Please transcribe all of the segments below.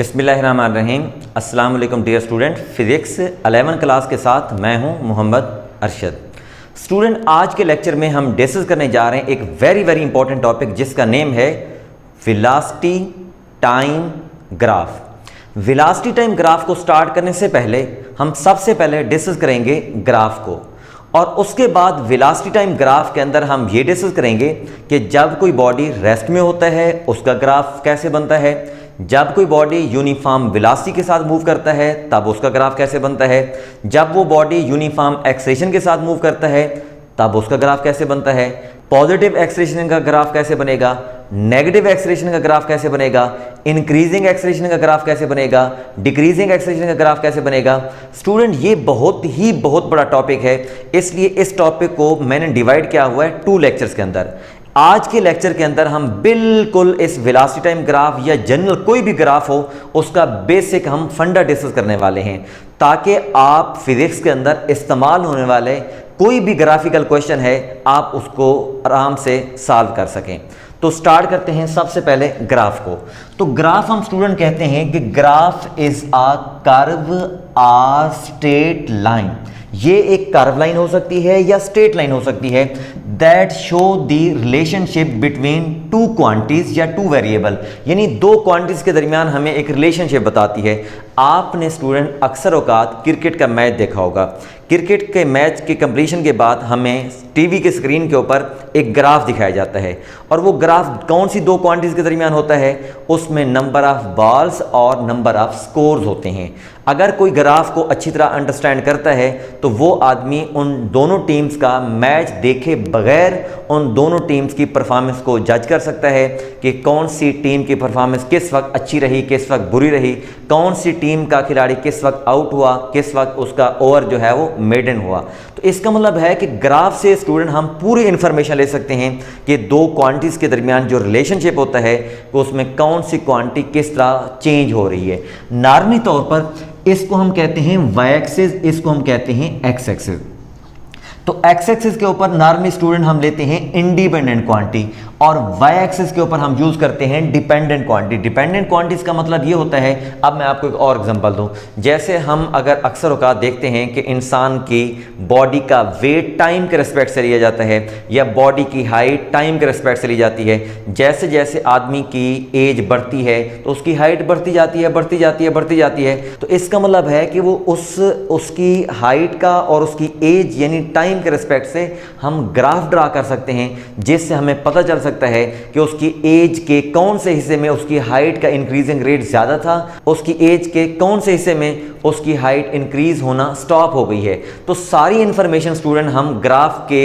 बिस्मिल्लाहिर्रहमानिर्रहीम। अस्सलाम वालेकुम डियर स्टूडेंट। फिज़िक्स 11 क्लास के साथ मैं हूं मोहम्मद अरशद। स्टूडेंट, आज के लेक्चर में हम डिस्कस करने जा रहे हैं एक वेरी इंपॉर्टेंट टॉपिक जिसका नेम है velocity time graph. Velocity time graph को स्टार्ट करने से पहले हम सबसे पहले डिस्कस करेंगे ग्राफ को, और उसके बाद वेलोसिटी टाइम ग्राफ के अंदर हम ये डिस्कस करेंगे कि जब कोई बॉडी रेस्ट में होता है उसका ग्राफ कैसे बनता है, जब कोई बॉडी यूनिफॉर्म वेलोसिटी के साथ मूव करता है तब उसका ग्राफ कैसे बनता है, जब वो बॉडी यूनिफॉर्म एक्सेलरेशन के साथ मूव करता है तब उसका ग्राफ कैसे बनता है, पॉजिटिव एक्सेलरेशन का ग्राफ कैसे बनेगा, नेगेटिव एक्सेलरेशन का ग्राफ कैसे बनेगा, इंक्रीजिंग एक्सेलरेशन का ग्राफ कैसे बनेगा, डिक्रीजिंग एक्सेलरेशन का ग्राफ कैसे बनेगा। स्टूडेंट, ये बहुत बड़ा टॉपिक है, इसलिए इस टॉपिक को मैंने डिवाइड किया हुआ है 2 लेक्चर्स के अंदर। आज के लेक्चर के अंदर हम बिल्कुल इस वेलोसिटी टाइम ग्राफ या जनरल कोई भी ग्राफ हो उसका बेसिक हम फंडा डिस्कस करने वाले हैं, ताकि आप फिजिक्स के अंदर इस्तेमाल होने वाले कोई भी ग्राफिकल क्वेश्चन है आप उसको आराम से सॉल्व कर सकें। तो स्टार्ट करते हैं सबसे पहले ग्राफ को। तो ग्राफ हम स्टूडेंट कहते हैं कि graph is a curve uh straight line. ये एक कर्व लाइन हो सकती है या स्ट्रेट लाइन हो सकती है that show the relationship between 2 quantities या 2 वेरिएबल, यानी 2 क्वांटिटीज के दरमियान हमें एक रिलेशनशिप बताती है। आपने स्टूडेंट अक्सर औकात क्रिकेट का मैच देखा होगा। क्रिकेट के मैच के कंप्लीशन के बाद हमें टीवी के स्क्रीन के ऊपर एक ग्राफ दिखाया जाता है, और वो ग्राफ कौन सी 2 क्वांटिटीज के दरमियान होता है, उसमें नंबर ऑफ बॉल्स और नंबर ऑफ स्कोर्स होते हैं। अगर कोई ग्राफ को अच्छी तरह अंडरस्टैंड करता है तो वो आदमी उन दोनों टीम्स का मैच देखे बगैर उन दोनों टीम्स की परफॉर्मेंस को जज कर सकता है कि कौन सी टीम की परफॉर्मेंस किस वक्त अच्छी रही, किस वक्त बुरी रही, कौन सी टीम का खिलाड़ी किस वक्त आउट हुआ, किस वक्त उसका ओवर जो है वो मेडन हुआ। तो इसका मतलब है कि ग्राफ से स्टूडेंट हम पूरी इंफॉर्मेशन ले सकते हैं कि 2 क्वांटिटीज के दरमियान जो रिलेशनशिप होता है उसमें कौन सी क्वांटिटी किस तरह चेंज हो रही है। नॉर्मली तौर पर इसको हम कहते हैं वाई एक्सिस, इसको हम कहते हैं एक्स एक्सिस। तो एक्स एक्सिस के ऊपर नॉर्मली स्टूडेंट हम लेते हैं इंडिपेंडेंट क्वांटिटी, और वाई एक्सिस के ऊपर हम यूज करते हैं डिपेंडेंट क्वांटिटी। डिपेंडेंट क्वांटिटीज का मतलब ये होता है, अब मैं आपको एक और एग्जांपल दूं, जैसे हम अगर अक्सर औकात देखते हैं कि इंसान की बॉडी का वेट टाइम के रिस्पेक्ट से लिया जाता है, या बॉडी की हाइट टाइम के रिस्पेक्ट से ली जाती है। जैसे जैसे आदमी की एज बढ़ती है तो उसकी हाइट बढ़ती जाती है। तो इसका मतलब है कि वो उसकी हाइट का और उसकी एज यानी टाइम के रिस्पेक्ट से हम ग्राफ ड्रा कर सकते हैं, जिससे हमें पता चल सकता है कि उसकी एज के कौन से हिस्से में उसकी हाइट का इंक्रीजिंग रेट ज़्यादा था, उसकी एज के कौन से हिस्से में उसकी हाइट इंक्रीज होना स्टॉप हो गई है। तो सारी इंफॉर्मेशन स्टूडेंट हम ग्राफ के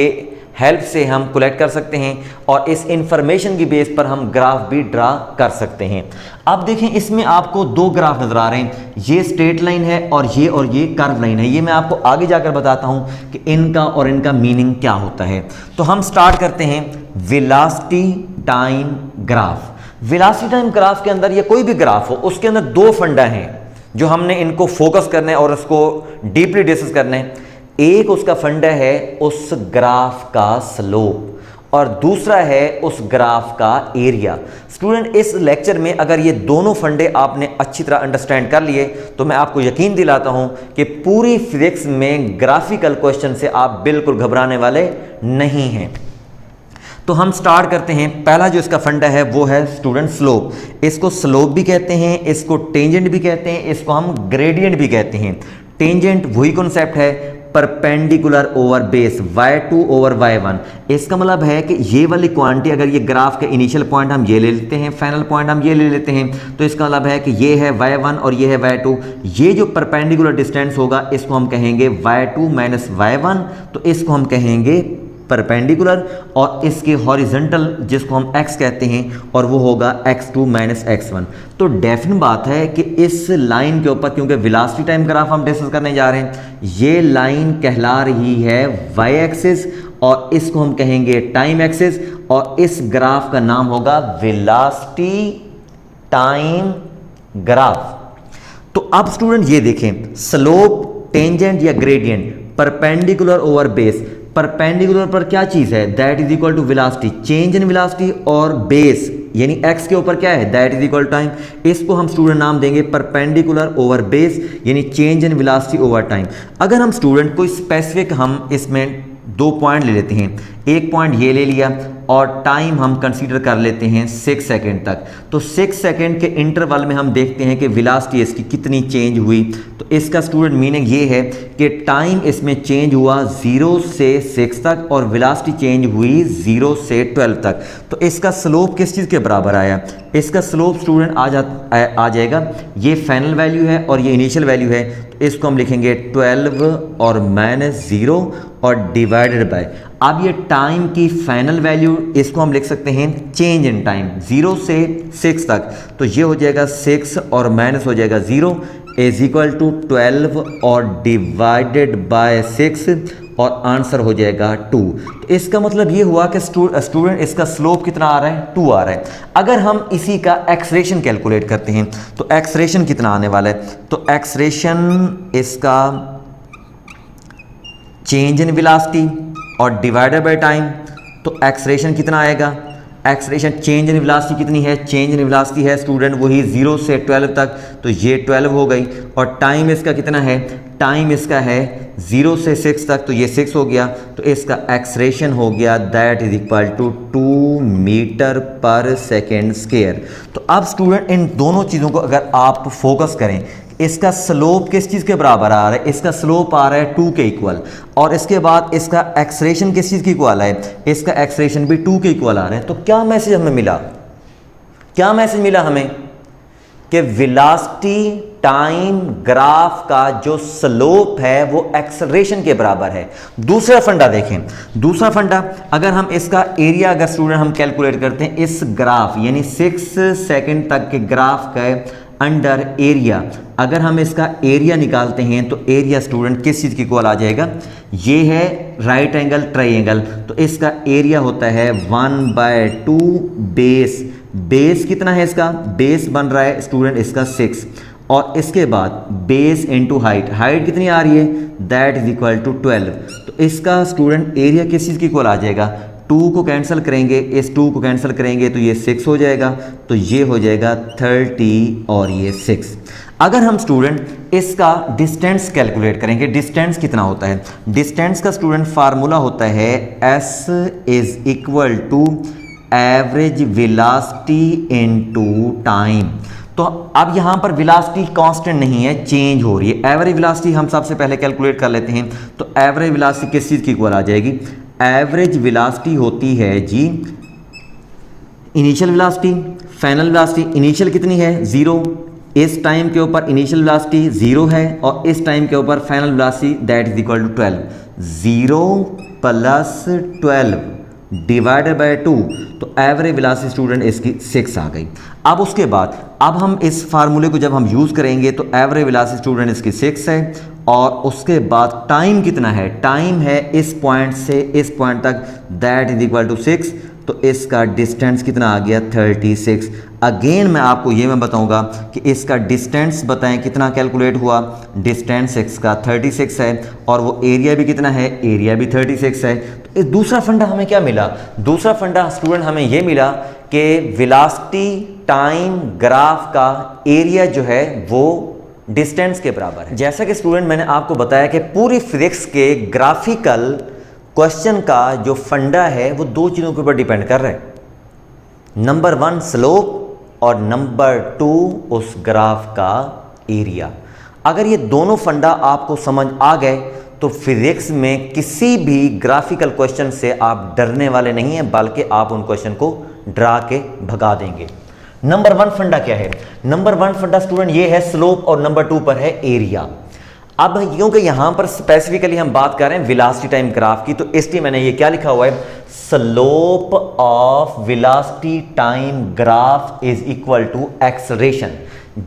हेल्प से हम कलेक्ट कर सकते हैं, और इस इंफॉर्मेशन की बेस पर हम ग्राफ भी ड्रा कर सकते हैं। अब देखें, इसमें आपको 2 ग्राफ नजर आ रहे हैं, ये स्ट्रेट लाइन है और ये कर्व लाइन है। ये मैं आपको आगे जाकर बताता हूं कि इनका और इनका मीनिंग क्या होता है। तो हम स्टार्ट करते हैं velocity time graph. Velocity time graph के अंदर, या कोई भी ग्राफ हो, उसके अंदर 2 फंडा हैं जो हमने इनको फोकस करना है और उसको डीपली डिस्कस करना है। एक उसका फंडा है उस ग्राफ का स्लोप, और दूसरा है उस ग्राफ का एरिया। स्टूडेंट, इस लेक्चर में अगर ये दोनों फंडे आपने अच्छी तरह अंडरस्टैंड कर लिए तो मैं आपको यकीन दिलाता हूं कि पूरी फिजिक्स में ग्राफिकल क्वेश्चन से आप बिल्कुल घबराने वाले नहीं हैं। तो हम स्टार्ट करते हैं। पहला जो इसका फंडा है वो है स्टूडेंट स्लोप। इसको स्लोप भी कहते हैं, इसको टेंजेंट भी कहते हैं, इसको हम ग्रेडियंट भी कहते हैं। टेंजेंट वही कॉन्सेप्ट है, perpendicular over base y2 over y1। इसका मतलब है कि ये वाली क्वांटिटी, अगर ये ग्राफ के इनिशियल पॉइंट हम ये ले लेते हैं, फाइनल पॉइंट हम ये ले लेते हैं, तो इसका मतलब है कि ये है y1 और ये है y2। ये जो परपेंडिकुलर डिस्टेंस होगा इसको हम कहेंगे y2 माइनस y1, तो इसको हम कहेंगे परपेंडिकुलर, और इसके हॉरिजॉन्टल जिसको हम x कहते हैं, और वो होगा x2 माइनस x1। तो डेफिनेट बात है कि इस लाइन के ऊपर, क्योंकि वेलोसिटी टाइम ग्राफ हम डिस्कस करने जा रहे हैं, ये लाइन कहला रही है y एक्सिस, और इसको हम कहेंगे टाइम एक्सिस, और इस ग्राफ का नाम होगा वेलोसिटी टाइम ग्राफ। तो अब स्टूडेंट ये देखें, स्लोप, टेंजेंट या gradient, perpendicular over base. Perpendicular पर क्या चीज है, that is equal to velocity, change in velocity, और बेस यानी x के ऊपर क्या है, दैट इज इक्वल टाइम। इसको हम स्टूडेंट नाम देंगे परपेंडिकुलर ओवर बेस, यानी change in velocity over time. अगर हम स्टूडेंट कोई स्पेसिफिक हम इसमें 2 पॉइंट ले लेते हैं, एक पॉइंट ये ले लिया और टाइम हम कंसीडर कर लेते हैं 6 सेकेंड तक, तो 6 सेकेंड के इंटरवल में हम देखते हैं कि वेलोसिटी इसकी कितनी चेंज हुई। तो इसका स्टूडेंट मीनिंग ये है कि टाइम इसमें चेंज हुआ 0 से 6 तक और वेलोसिटी चेंज हुई 0 से 12 तक। तो इसका स्लोप किस चीज़ के बराबर आया, इसका स्लोप स्टूडेंट आ जाएगा, ये फाइनल वैल्यू है और ये इनिशियल वैल्यू है, तो इसको हम लिखेंगे 12 और -0 और डिवाइडेड बाय, अब ये टाइम की फाइनल वैल्यू इसको हम लिख सकते हैं चेंज इन टाइम 0 से 6 तक, तो ये हो जाएगा 6 और माइनस हो जाएगा 0 इज इक्वल टू 12 और डिवाइडेड बाय 6 और आंसर हो जाएगा 2। तो इसका मतलब ये हुआ कि स्टूडेंट इसका स्लोप कितना आ रहा है, 2 आ रहा है। अगर हम इसी का एक्सलेरेशन कैलकुलेट करते हैं तो एक्सलेरेशन कितना आने वाला है, तो एक्सलेरेशन इसका चेंज इन वेलोसिटी और डिवाइडेड बाय टाइम, तो एक्सलेरेशन कितना आएगा, एक्सलेरेशन चेंज इन वेलोसिटी कितनी है, चेंज इन वेलोसिटी है स्टूडेंट वही 0 से 12 तक, तो ये 12 हो गई और टाइम इसका कितना है, टाइम इसका है 0 से 6 तक, तो ये 6 हो गया, तो इसका एक्सलेरेशन हो गया that is equal to 2 meter per second square. तो अब स्टूडेंट इन दोनों चीज़ों को अगर आप फोकस करें, इसका स्लोप किस चीज़ के बराबर आ रहा है, इसका स्लोप आ रहा है 2 के इक्वल, और इसके बाद इसका एक्सलेरेशन किस चीज़ के इक्वल है, इसका एक्सलेरेशन भी 2 के इक्वल आ रहा है। तो क्या मैसेज हमें मिला, क्या मैसेज मिला हमें कि वेलोसिटी टाइम ग्राफ का जो स्लोप है वो एक्सेलरेशन के बराबर है। दूसरा फंडा देखें, दूसरा फंडा अगर हम इसका एरिया अगर स्टूडेंट हम कैलकुलेट करते हैं इस ग्राफ यानी 6 सेकंड तक के ग्राफ का अंडर एरिया, अगर हम इसका एरिया निकालते हैं तो एरिया स्टूडेंट किस चीज़ की इक्वल आ जाएगा, ये है राइट एंगल ट्राइंगल, तो इसका एरिया होता है 1/2 बेस, बेस कितना है इसका, बेस बन रहा है स्टूडेंट इसका 6 और इसके बाद बेस इनटू हाइट, हाइट कितनी आ रही है दैट इज इक्वल टू 12, तो इसका स्टूडेंट एरिया किस चीज़ की इक्वल आ जाएगा, 2 को कैंसिल करेंगे, इस 2 को कैंसिल करेंगे तो ये 6 हो जाएगा, तो ये हो जाएगा 30 और ये 6। अगर हम स्टूडेंट इसका डिस्टेंस कैलकुलेट करेंगे, डिस्टेंस कितना होता है, डिस्टेंस का स्टूडेंट फार्मूला होता है S is equal to average velocity into time. तो अब यहाँ पर वेलोसिटी कांस्टेंट नहीं है, चेंज हो रही है। एवरेज वेलोसिटी हम सबसे पहले कैलकुलेट कर लेते हैं, तो एवरेज वेलोसिटी किस चीज़ की इक्वल आ जाएगी, एवरेज वेलोसिटी होती है जी initial velocity final velocity, initial कितनी है 0, इस टाइम के ऊपर इनिशियल वेलोसिटी 0 है और इस टाइम के ऊपर final velocity that is equal to 12, 0 plus 12 divided by 2, तो एवरेज वेलोसिटी स्टूडेंट इसकी 6 आ गई। अब उसके बाद अब हम इस फार्मूले को जब हम यूज़ करेंगे तो एवरेज वेलोसिटी स्टूडेंट इसकी 6 है और उसके बाद टाइम कितना है, टाइम है इस पॉइंट से इस पॉइंट तक दैट इज इक्वल टू 6, तो इसका डिस्टेंस कितना आ गया 36। अगेन मैं आपको ये मैं बताऊंगा कि इसका डिस्टेंस बताएं कितना कैलकुलेट हुआ, डिस्टेंस इसका 36 है और वो एरिया भी कितना है, एरिया भी 36 है। तो इस दूसरा फंडा हमें क्या मिला, दूसरा फंडा स्टूडेंट हमें ये मिला कि वेलोसिटी टाइम ग्राफ का एरिया जो है वो डिस्टेंस के बराबर है। जैसा कि स्टूडेंट मैंने आपको बताया कि पूरी फिजिक्स के ग्राफिकल क्वेश्चन का जो फंडा है वो 2 चीज़ों के ऊपर डिपेंड कर रहा है, नंबर 1 स्लोप और नंबर 2 उस ग्राफ का एरिया। अगर ये दोनों फंडा आपको समझ आ गए तो फिजिक्स में किसी भी ग्राफिकल क्वेश्चन से आप डरने वाले नहीं हैं, बल्कि आप उन क्वेश्चन को डरा के भगा देंगे। नंबर 1 फंडा क्या है, नंबर 1 फंडा स्टूडेंट ये है स्लोप और नंबर 2 पर है एरिया। अब क्योंकि यहां पर स्पेसिफिकली हम बात कर रहे हैं वेलोसिटी टाइम ग्राफ की, तो इसलिए मैंने ये क्या लिखा हुआ है, slope of velocity time graph is equal to acceleration.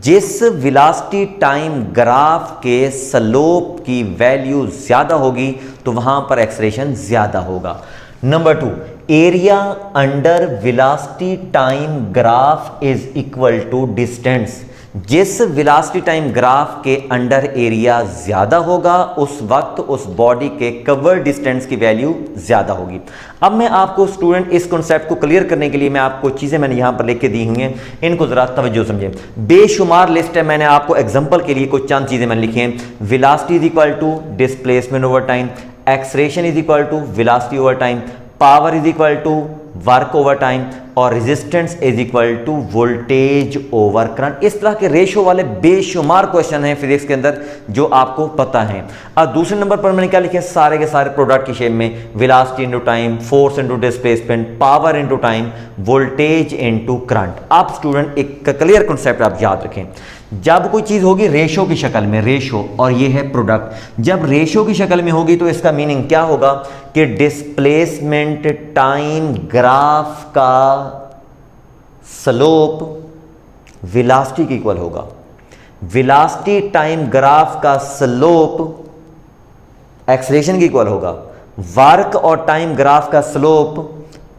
जिस वेलोसिटी टाइम ग्राफ के स्लोप की वैल्यू ज्यादा होगी तो वहां पर एक्सेलरेशन ज्यादा होगा। Number 2 area under velocity time graph is equal to distance. जिस वेलोसिटी टाइम ग्राफ के अंडर एरिया ज़्यादा होगा उस वक्त उस बॉडी के कवर डिस्टेंस की वैल्यू ज़्यादा होगी। अब मैं आपको स्टूडेंट इस कॉन्सेप्ट को क्लियर करने के लिए मैं आपको चीज़ें मैंने यहाँ पर लिख के दी हुई हैं, इनको ज़रा तवज्जो समझें। बेशुमार लिस्ट है, मैंने आपको एग्जांपल के लिए कुछ चंद चीज़ें मैंने लिखी हैं। Velocity is equal to displacement over time, acceleration is equal to velocity over time, power is equal to work over time और resistance is equal to voltage over current. इस तरह के रेशो वाले बेशुमार क्वेश्चन हैं फिजिक्स के अंदर जो आपको पता है। अब दूसरे नंबर पर मैंने क्या लिखे, सारे के सारे प्रोडक्ट की शेप में, velocity into time, force into displacement, power into time, voltage into current. आप स्टूडेंट एक क्लियर कॉन्सेप्ट आप याद रखें, जब कोई चीज होगी रेशो की शक्ल में, रेशो और ये है प्रोडक्ट, जब रेशो की शक्ल में होगी तो इसका मीनिंग क्या होगा कि डिस्प्लेसमेंट टाइम ग्राफ का स्लोप वेलोसिटी के इक्वल होगा, वेलोसिटी टाइम ग्राफ का स्लोप एक्सेलरेशन के इक्वल होगा, वर्क और टाइम ग्राफ का स्लोप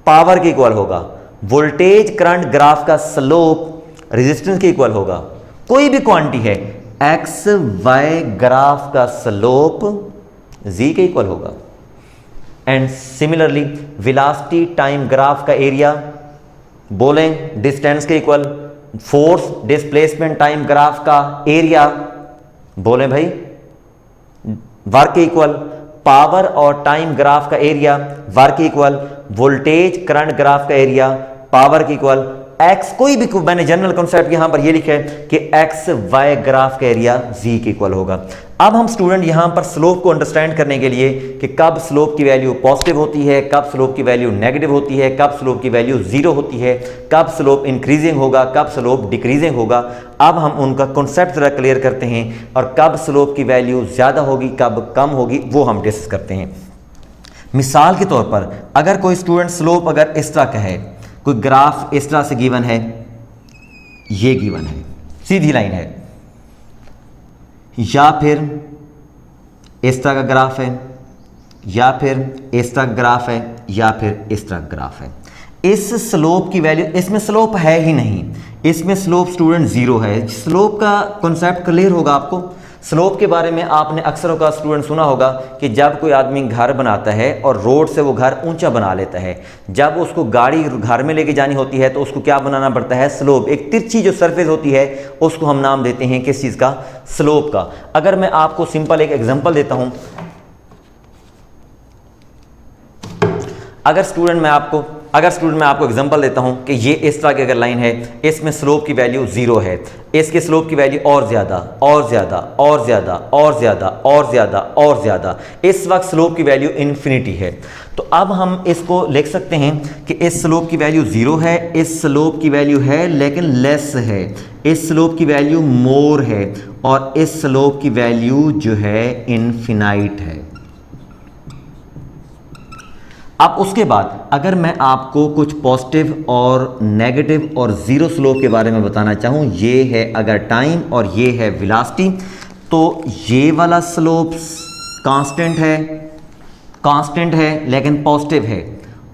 पावर के इक्वल होगा, वोल्टेज करंट ग्राफ का स्लोप रेजिस्टेंस के इक्वल होगा। कोई भी क्वांटिटी है, एक्स वाई ग्राफ का स्लोप जी के इक्वल होगा। And similarly velocity time graph का एरिया बोलें डिस्टेंस के equal, force displacement time graph का एरिया बोलें भाई वर्क के इक्वल, पावर और टाइम ग्राफ का एरिया वर्क के इक्वल, वोल्टेज करंट ग्राफ का एरिया पावर के इक्वल, एक्स कोई भी, मैंने जनरल कॉन्सेप्ट यहां पर ये लिखा है कि एक्स वाई ग्राफ का एरिया जी के इक्वल होगा। अब हम स्टूडेंट यहां पर स्लोप को अंडरस्टैंड करने के लिए कि कब स्लोप की वैल्यू पॉजिटिव होती है, कब स्लोप की वैल्यू नेगेटिव होती है, कब स्लोप की वैल्यू जीरो होती है, कब स्लोप इंक्रीजिंग होगा, कब स्लोप डिक्रीजिंग होगा, अब हम उनका कॉन्सेप्ट जरा क्लियर करते हैं और कब स्लोप की वैल्यू ज्यादा होगी कब कम होगी वो हम डिस्कस करते हैं। मिसाल के तौर पर अगर कोई स्टूडेंट स्लोप अगर इस तरह का है, कोई ग्राफ इस तरह से गिवन है, ये गिवन है सीधी लाइन है, या फिर इस तरह का ग्राफ है, या फिर इस तरह का ग्राफ है, या फिर इस तरह का ग्राफ है। इस स्लोप की वैल्यू, इसमें स्लोप है ही नहीं, इसमें स्लोप स्टूडेंट जीरो है। स्लोप का कॉन्सेप्ट क्लियर होगा आपको। स्लोप के बारे में आपने अक्सर का स्टूडेंट सुना होगा कि जब कोई आदमी घर बनाता है और रोड से वो घर ऊंचा बना लेता है, जब उसको गाड़ी घर में लेके जानी होती है तो उसको क्या बनाना पड़ता है, स्लोप। एक तिरछी जो सरफेस होती है उसको हम नाम देते हैं किस चीज़ का, स्लोप का। अगर मैं आपको सिंपल एक एग्जांपल देता हूं, अगर स्टूडेंट मैं आपको एग्जांपल देता हूं कि ये इस तरह की अगर लाइन है, इसमें स्लोप की वैल्यू जीरो है, इसके स्लोप की वैल्यू और ज्यादा और ज्यादा और ज्यादा और ज्यादा और ज्यादा और ज्यादा, इस वक्त स्लोप की वैल्यू इन्फिनिटी है। तो अब हम इसको लिख सकते हैं कि इस स्लोप की वैल्यू जीरो है, इस स्लोप की वैल्यू है लेकिन लेस है, इस स्लोप की वैल्यू मोर है और इस स्लोप की वैल्यू जो है इनफिनाइट है। अब उसके बाद अगर मैं आपको कुछ पॉजिटिव और नेगेटिव और जीरो स्लोप के बारे में बताना चाहूँ, ये है अगर टाइम और ये है वेलोसिटी, तो ये वाला स्लोप कांस्टेंट है लेकिन पॉजिटिव है।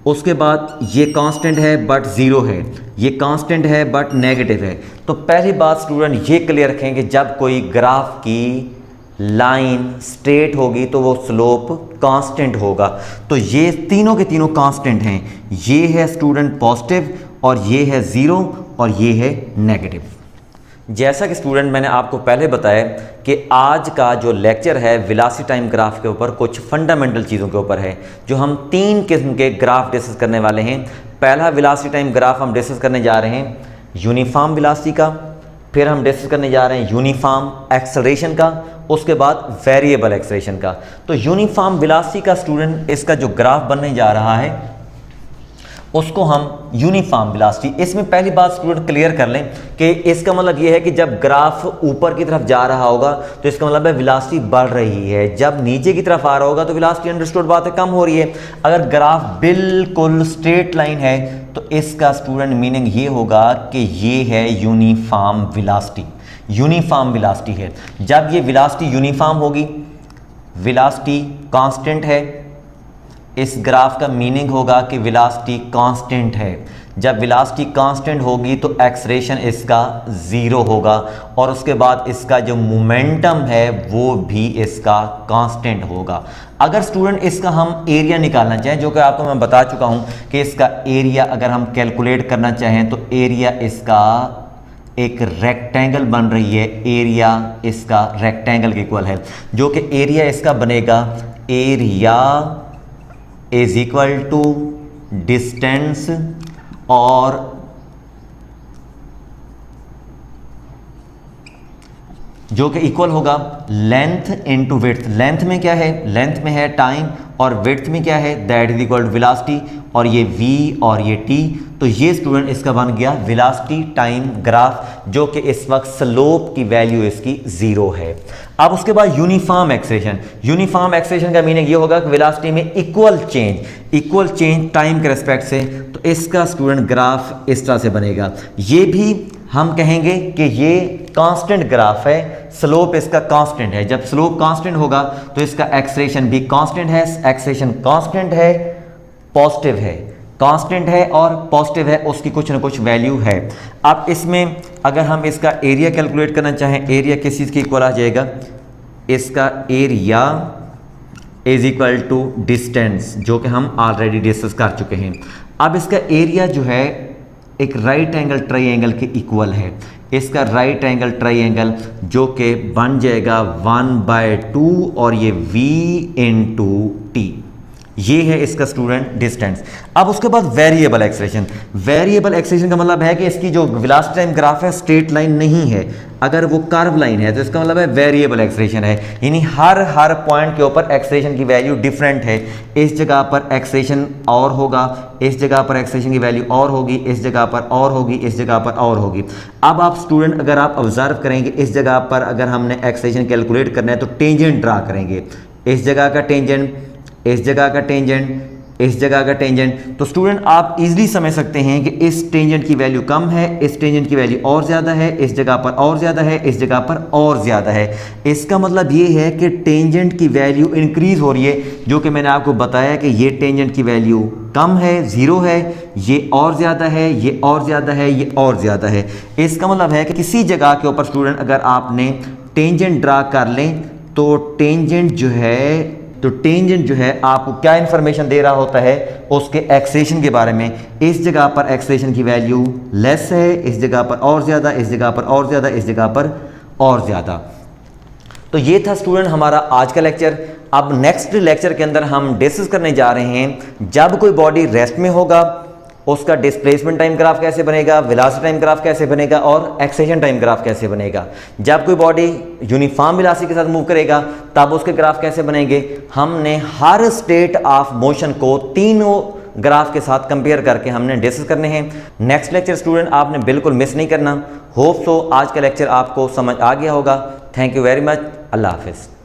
उसके बाद ये कांस्टेंट है बट जीरो है, ये कांस्टेंट है बट नेगेटिव है। तो पहली बात स्टूडेंट ये क्लियर रखें कि जब कोई ग्राफ की लाइन स्ट्रेट होगी तो वो स्लोप कांस्टेंट होगा। तो ये तीनों के तीनों कांस्टेंट हैं, ये है स्टूडेंट पॉजिटिव और ये है जीरो और ये है नेगेटिव। जैसा कि स्टूडेंट मैंने आपको पहले बताया कि आज का जो लेक्चर है वेलोसिटी टाइम ग्राफ के ऊपर कुछ फंडामेंटल चीज़ों के ऊपर है, जो हम तीन किस्म के ग्राफ डिस्कस करने वाले हैं। पहला वेलोसिटी टाइम ग्राफ हम डिस्कस करने जा रहे हैं यूनिफॉर्म वेलोसिटी का, फिर हम डिस्कस करने जा रहे हैं यूनिफॉर्म एक्सेलरेशन का, उसके बाद वेरिएबल एक्सेलरेशन का। तो यूनिफॉर्म वेलोसिटी का स्टूडेंट इसका जो ग्राफ बनने जा रहा है उसको हम यूनिफॉर्म वेलोसिटी, इसमें पहली बात स्टूडेंट क्लियर कर लें कि इसका मतलब ये है कि जब ग्राफ ऊपर की तरफ जा रहा होगा तो इसका मतलब है वेलोसिटी बढ़ रही है, जब नीचे की तरफ आ रहा होगा तो वेलोसिटी अंडरस्टूड बात है कम हो रही है। अगर ग्राफ बिल्कुल स्ट्रेट लाइन है तो इसका स्टूडेंट मीनिंग ये होगा कि ये है यूनिफॉर्म वेलोसिटी, यूनिफॉर्म वेलोसिटी है। जब ये वेलोसिटी यूनिफॉर्म होगी, वेलोसिटी कांस्टेंट है, इस ग्राफ का मीनिंग होगा कि वेलोसिटी कांस्टेंट है। जब वेलोसिटी कांस्टेंट होगी तो एक्सेलरेशन इसका ज़ीरो होगा और उसके बाद इसका जो मोमेंटम है वो भी इसका कांस्टेंट होगा। अगर स्टूडेंट इसका हम एरिया निकालना चाहें, जो कि आपको मैं बता चुका हूं कि इसका एरिया अगर हम कैलकुलेट करना चाहें तो एरिया इसका एक रेक्टेंगल बन रही है, एरिया इसका रेक्टेंगल के इक्वल है, जो कि एरिया इसका बनेगा area is equal to distance और जो कि इक्वल होगा लेंथ इनटू विड्थ। लेंथ में क्या है, लेंथ में है टाइम और विड्थ में क्या है, that is equal to velocity, और ये v और ये t। तो ये स्टूडेंट इसका बन गया वेलोसिटी टाइम ग्राफ, जो कि इस वक्त स्लोप की वैल्यू इसकी 0 है। अब उसके बाद यूनिफॉर्म एक्सेलरेशन। यूनिफॉर्म एक्सेलरेशन का मीनिंग ये होगा कि वेलोसिटी में इक्वल चेंज टाइम के रेस्पेक्ट से। तो इसका स्टूडेंट ग्राफ इस तरह से बनेगा। ये भी हम कहेंगे कि ये कांस्टेंट ग्राफ है, स्लोप इसका कांस्टेंट है। जब स्लोप कांस्टेंट होगा तो इसका एक्सेलरेशन भी कांस्टेंट है। एक्सेलरेशन कांस्टेंट है, पॉजिटिव है, कांस्टेंट है और पॉजिटिव है, उसकी कुछ ना कुछ वैल्यू है। अब इसमें अगर हम इसका एरिया कैलकुलेट करना चाहें, एरिया किस चीज़ की इक्वल आ जाएगा, इसका area is equal to distance, जो कि हम ऑलरेडी डिस्कस कर चुके हैं। अब इसका एरिया जो है एक राइट एंगल ट्राइंगल के इक्वल है। इसका राइट एंगल ट्राइंगल जो कि बन जाएगा 1/2 और ये v इंटू टी, ये है इसका स्टूडेंट डिस्टेंस। अब उसके बाद वेरिएबल एक्सेलरेशन। वेरिएबल एक्सेलरेशन का मतलब है कि इसकी जो वेलोसिटी टाइम ग्राफ है स्ट्रेट लाइन नहीं है, अगर वो कर्व लाइन है तो इसका मतलब है वेरिएबल एक्सेलरेशन है, यानी हर पॉइंट के ऊपर एक्सेलरेशन की वैल्यू डिफरेंट है। इस जगह पर एक्सेलरेशन और होगा, इस जगह पर एक्सेलरेशन की वैल्यू और होगी, इस जगह पर और होगी, इस जगह पर और होगी। अब आप स्टूडेंट अगर आप ऑब्जर्व करेंगे, इस जगह पर अगर हमने एक्सेलरेशन कैलकुलेट करना है तो टेंजेंट ड्रा करेंगे, इस जगह का टेंजेंट, इस जगह का टेंजेंट, इस जगह का टेंजेंट। तो स्टूडेंट आप इजीली समझ सकते हैं कि इस टेंजेंट की वैल्यू कम है, इस टेंजेंट की वैल्यू और ज़्यादा है, इस जगह पर और ज़्यादा है, इस जगह पर और ज़्यादा है। इसका मतलब ये है कि टेंजेंट की वैल्यू इंक्रीज हो रही है, जो कि मैंने आपको बताया कि ये टेंजेंट की वैल्यू कम है, 0 है, ये और ज़्यादा है, ये और ज़्यादा है, ये और ज़्यादा है। इसका मतलब है कि किसी जगह के ऊपर स्टूडेंट अगर आपने टेंजेंट ड्रा कर लें तो टेंजेंट जो है आपको क्या इंफॉर्मेशन दे रहा होता है, उसके एक्सेलरेशन के बारे में। इस जगह पर एक्सेलरेशन की वैल्यू लेस है, इस जगह पर और ज़्यादा, इस जगह पर और ज़्यादा, इस जगह पर और ज़्यादा। तो ये था स्टूडेंट हमारा आज का लेक्चर। अब नेक्स्ट लेक्चर के अंदर हम डिस्कस करने जा रहे हैं, जब कोई बॉडी रेस्ट में होगा उसका डिस्प्लेसमेंट टाइम ग्राफ कैसे बनेगा, वेलोसिटी टाइम ग्राफ कैसे बनेगा और एक्सेलरेशन टाइम ग्राफ कैसे बनेगा। जब कोई बॉडी यूनिफॉर्म वेलोसिटी के साथ मूव करेगा तब उसके ग्राफ कैसे बनेंगे। हमने हर स्टेट ऑफ मोशन को तीनों ग्राफ के साथ कंपेयर करके हमने डिस्कस करने हैं। नेक्स्ट लेक्चर स्टूडेंट आपने बिल्कुल मिस नहीं करना। होप सो आज का लेक्चर आपको समझ आ गया होगा। Thank you very much. अल्लाह हाफिज़।